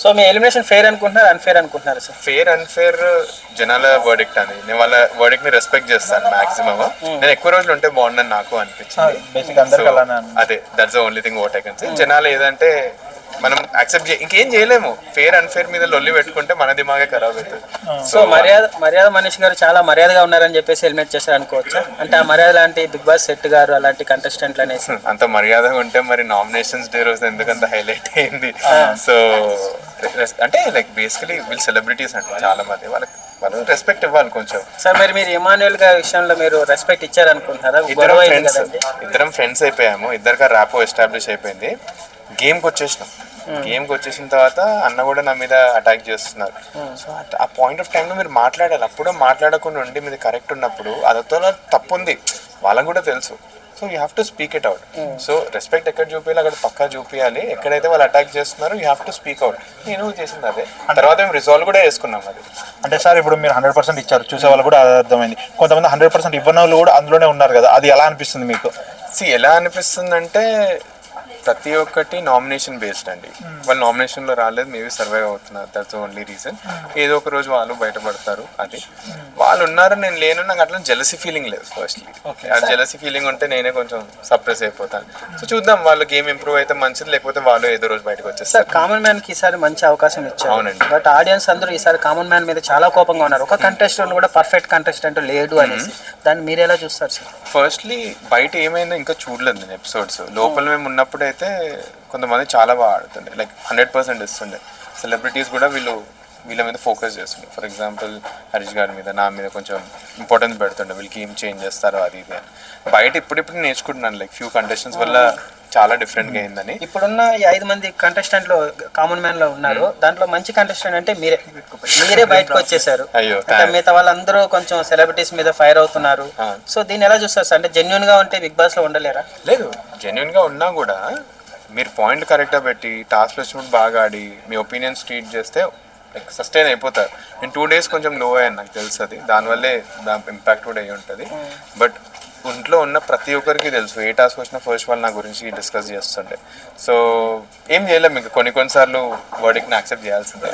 So మీ elimination fair అనుకుంటున్నారు, unfair అనుకుంటున్నారు sir? Fair unfair జనాల వర్డిక్ట్ అని, నేను వాళ్ళ వర్డిక్ట్ ని రెస్పెక్ట్ చేస్తాను మాక్సిమం. నేను ఎక్కువ రోజులు ఉంటే బాగుందని నాకు అనిపించింది. అదే that's the only thing what I can say. జనాలు ఏదంటే మనం యాక్సెప్ట్ ఇంకేం చేయలేము. ఫెయిర్ అన్ఫేర్ మీద లొల్లి పెట్టుకుంటే మన దిమాగే ఖరాబ్ అవుతుంది. సో మర్యాద మనీష్ గారు చాలా మర్యాదగా ఉన్నారని చెప్పేసి హెల్మెట్ చేశారు అనుకోవచ్చు. అంటే ఆ మర్యాద లాంటి బిగ్ బాస్ సెట్ గారు అలాంటి కంటెస్టెంట్లు అనేసి అంత మర్యాదగా ఉంటే మరి నామినేషన్స్ డే రోజు ఎందుకంత హైలైట్ అయింది? సో అంటే లైక్ బేసికలీ వీళ్ళు సెలబ్రిటీస్ అంటే చాలా మంది, వాళ్ళు రెస్పెక్ట్ ఇవ్వాలి కొంచెం. సార్ మీరు ఇమాన్యుయల్ గారి విషయంలో మీరు రెస్పెక్ట్ ఇచ్చారనుకుంటున్నారా? ఇద్దరం ఫ్రెండ్స్ అయిపోయాము, ఇద్దరిగా ర్యాపో ఎస్టాబ్లిష్ అయిపోయింది. గేమ్కి వచ్చేసిన తర్వాత అన్న కూడా నా మీద అటాక్ చేస్తున్నారు. సో ఆ పాయింట్ ఆఫ్ టైంలో మీరు మాట్లాడాలి. అప్పుడు మాట్లాడకుండా ఉండి మీది కరెక్ట్ ఉన్నప్పుడు అదతో తప్పు ఉంది, వాళ్ళకు కూడా తెలుసు. So you have to speak it out. So respect ఎక్కడ చూపించాలి అక్కడ పక్కా చూపించాలి. ఎక్కడైతే వాళ్ళు అటాక్ చేస్తున్నారో you have to speak out. నేను చేసింది అదే. తర్వాత మేము రిజాల్వ్ కూడా చేసుకున్నాం అది. అంటే సార్ ఇప్పుడు మీరు 100% ఇచ్చారు, చూసే వాళ్ళు కూడా అర్థమైంది. కొంతమంది 100% ఇవ్వని వాళ్ళు కూడా అందులోనే ఉన్నారు కదా, అది ఎలా అనిపిస్తుంది మీకు? ఎలా అనిపిస్తుంది అంటే ప్రతి ఒక్కటి నామినేషన్ బేస్డ్ అండి. వాళ్ళు నామినేషన్లో రాలేదు, మేబీ సర్వైవ్ అవుతున్నారు, దట్స్ ఓన్లీ రీజన్. ఏదో ఒక రోజు వాళ్ళు బయటపడతారు. అది వాళ్ళు ఉన్నారు, నేను లేను. నాకు అట్లా జెలసీ ఫీలింగ్ లేదు. ఫస్ట్లీ ఆ జెలసీ ఫీలింగ్ ఉంటే నేనే కొంచెం సప్రెస్ అయిపోతాను. సో చూద్దాం, వాళ్ళు గేమ్ ఇంప్రూవ్ అయితే మంచిది, లేకపోతే వాళ్ళు ఏదో రోజు బయటకు వచ్చేస్తారు. కామన్ మ్యాన్ కి ఈసారి మంచి అవకాశం ఇచ్చారు. అవునండి. బట్ ఆడియన్స్ అందరూ ఈసారి కామన్ మ్యాన్ మీద చాలా కోపంగా ఉన్నారు. ఒక కంటెస్టెంట్ కూడా పర్ఫెక్ట్ కంటెస్టెంట్ లేడు అనేసి. దాన్ని మీరు ఎలా చూస్తారు సార్? ఫస్ట్లీ బయట ఏమైనా ఇంకా చూడలేదు నేను ఎపిసోడ్స్. లోపల మేము ఉన్నప్పుడు అయితే కొంతమంది చాలా బాగా ఆడుతుండే, లైక్ 100% ఇస్తుండే. సెలబ్రిటీస్ కూడా వీళ్ళ మీద ఫోకస్ చేస్తుండే. ఫర్ ఎగ్జాంపుల్ హరీష్ గారి మీద, నా మీద కొంచెం ఇంపార్టెన్స్ పెడుతుండే, వీళ్ళకి ఏం చేంజ్ చేస్తారో అది ఇది అని. బయట ఇప్పుడు నేర్చుకుంటున్నాను, లైక్ ఫ్యూ కంటెస్టెంట్స్ వల్ల చాలా డిఫరెంట్గా అయిందని. ఇప్పుడున్న ఈ 5 మంది కంటెస్టెంట్లు కామన్ మ్యాన్ లో ఉన్నారు. దాంట్లో మంచి కంటెస్టెంట్ అంటే మీరే బయటకు వచ్చేసారు. అయ్యో, మిగతా వాళ్ళందరూ కొంచెం సెలబ్రిటీస్ మీద ఫైర్ అవుతున్నారు. సో దీన్ని ఎలా చూస్తారు సార్? అంటే జెన్యున్ గా ఉంటే బిగ్ బాస్ లో ఉండలేరా? లేదు, జెన్యున్ గా ఉన్నా కూడా మీరు పాయింట్ కరెక్ట్గా పెట్టి టాస్క్ వచ్చినప్పుడు బాగా ఆడి మీ ఒపీనియన్స్ ట్రీట్ చేస్తే లైక్ సస్టైన్ అయిపోతారు. నేను 2 days కొంచెం లో అయ్యాను, నాకు తెలుసు అది. దానివల్లే దాని ఇంపాక్ట్ కూడా అయ్యి ఉంటుంది. బట్ ఇంట్లో ఉన్న ప్రతి ఒక్కరికి తెలుసు, ఏ టాస్క్ వచ్చినా ఫస్ట్ వాళ్ళు నా గురించి డిస్కస్ చేస్తుండే. సో ఏం చేయలేము, ఇంకా కొన్నిసార్లు వర్డిక్ని యాక్సెప్ట్ చేయాల్సిందే.